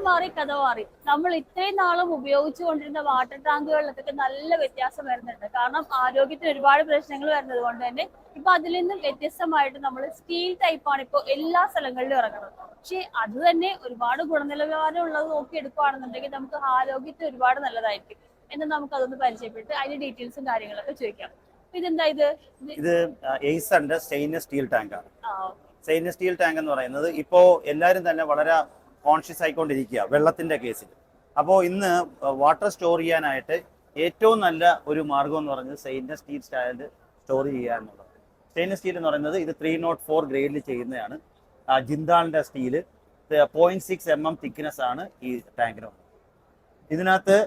മാറി കഥ മാറി. നമ്മൾ ഇത്രയും നാളും ഉപയോഗിച്ചുകൊണ്ടിരുന്ന വാട്ടർ ടാങ്കുകളിലൊക്കെ നല്ല വ്യത്യാസം വരുന്നുണ്ട്. കാരണം ആരോഗ്യത്തിന് ഒരുപാട് പ്രശ്നങ്ങൾ വരുന്നത് കൊണ്ട് തന്നെ ഇപ്പൊ അതിൽ നിന്നും വ്യത്യസ്തമായിട്ട് നമ്മൾ സ്റ്റീൽ ടൈപ്പാണ് ഇപ്പോൾ എല്ലാ സ്ഥലങ്ങളിലും ഇറങ്ങുന്നത്. പക്ഷെ അത് തന്നെ ഒരുപാട് ഗുണനിലവാരം ഉള്ളത് നോക്കി എടുക്കുകയാണെന്നുണ്ടെങ്കിൽ നമുക്ക് ആരോഗ്യത്തിന് ഒരുപാട് നല്ലതായിരിക്കും എന്ന് നമുക്ക് അതൊന്ന് പരിചയപ്പെട്ട് അതിന്റെ ഡീറ്റെയിൽസും കാര്യങ്ങളൊക്കെ ചോദിക്കാം. ഇതെന്താ ഇത്? ഇത് എയ്സന്റെ സ്റ്റെയിൻലെസ് സ്റ്റീൽ ടാങ്കാണ്. സ്റ്റെയിൻലെസ് സ്റ്റീൽ ടാങ്ക് എന്ന് പറയുന്നത് ഇപ്പോൾ എല്ലാവരും തന്നെ വളരെ കോൺഷ്യസ് ആയിക്കൊണ്ടിരിക്കുക വെള്ളത്തിന്റെ കേസിൽ. അപ്പോൾ ഇന്ന് വാട്ടർ സ്റ്റോർ ചെയ്യാനായിട്ട് ഏറ്റവും നല്ല ഒരു മാർഗം എന്ന് പറയുന്നത് സ്റ്റെയിൻലെസ് സ്റ്റീൽ സ്റ്റാൻഡ് സ്റ്റോർ ചെയ്യുക എന്നുള്ളത്. സ്റ്റെയിൻലെസ് സ്റ്റീൽ എന്ന് പറയുന്നത് ഇത് 304 ഗ്രേഡിൽ ചെയ്യുന്നതാണ്. ജിന്ദാളിന്റെ സ്റ്റീല് 0.6 mm തിക്നെസ് ആണ് ഈ ടാങ്കിന്. ഇതിനകത്ത്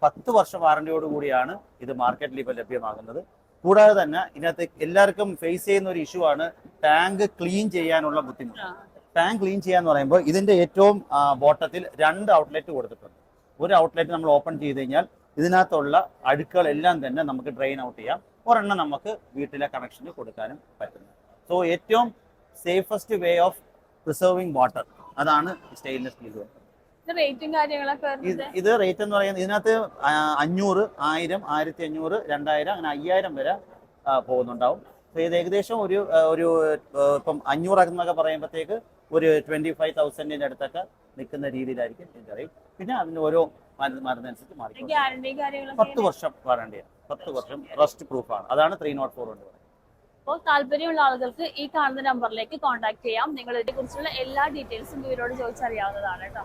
10 വർഷം വാറന്റിയോട് കൂടിയാണ് ഇത് മാർക്കറ്റിൽ ഇപ്പോൾ ലഭ്യമാകുന്നത്. കൂടാതെ തന്നെ ഇതിനകത്ത് എല്ലാവർക്കും ഫേസ് ചെയ്യുന്ന ഒരു ഇഷ്യൂ ആണ് ടാങ്ക് ക്ലീൻ ചെയ്യാനുള്ള ബുദ്ധിമുട്ട്. ടാങ്ക് ക്ലീൻ ചെയ്യാന്ന് പറയുമ്പോൾ ഇതിന്റെ ഏറ്റവും ബോട്ടത്തിൽ 2 ഔട്ട്ലെറ്റ് കൊടുത്തിട്ടുണ്ട്. ഒരു ഔട്ട്ലെറ്റ് നമ്മൾ ഓപ്പൺ ചെയ്ത് കഴിഞ്ഞാൽ ഇതിനകത്തുള്ള അഴുക്കുകളെല്ലാം തന്നെ നമുക്ക് ഡ്രെയിൻ ഔട്ട് ചെയ്യാം. ഒരെണ്ണം നമുക്ക് വീട്ടിലെ കണക്ഷന് കൊടുക്കാനും പറ്റുന്നു. സോ ഏറ്റവും safest way of preserving water അതാണ് സ്റ്റെയിൻലെസ് സ്റ്റീൽ. ഇത് റേറ്റ് എന്ന് പറയുന്നത് ഇതിനകത്ത് 500, 1000, 1500, 2000 അങ്ങനെ 5000 വരെ പോകുന്നുണ്ടാവും. സോ ഇത് ഏകദേശം ഒരു ഇപ്പം 500 എന്നൊക്കെ പറയുമ്പോഴത്തേക്ക് ഒരു 25,000 അടുത്തൊക്കെ നിൽക്കുന്ന രീതിയിലായിരിക്കും ഇതിന്റെ റേറ്റ്. പിന്നെ അതിന് ഓരോ മരുന്നനുസരിച്ച് മാറി 10 വർഷം വാറണ്ടിയാണ്. 10 വർഷം റസ്റ്റ് പ്രൂഫാണ്. അതാണ് 304 കൊണ്ട് പറയുന്നത്. അപ്പോൾ താല്പര്യമുള്ള ആളുകൾക്ക് ഈ കാണുന്ന നമ്പറിലേക്ക് കോൺടാക്ട് ചെയ്യാം. നിങ്ങൾ ഇതിനെ കുറിച്ചുള്ള എല്ലാ ഡീറ്റെയിൽസും ഇവരോട് ചോദിച്ചറിയാവുന്നതാണ് കേട്ടോ.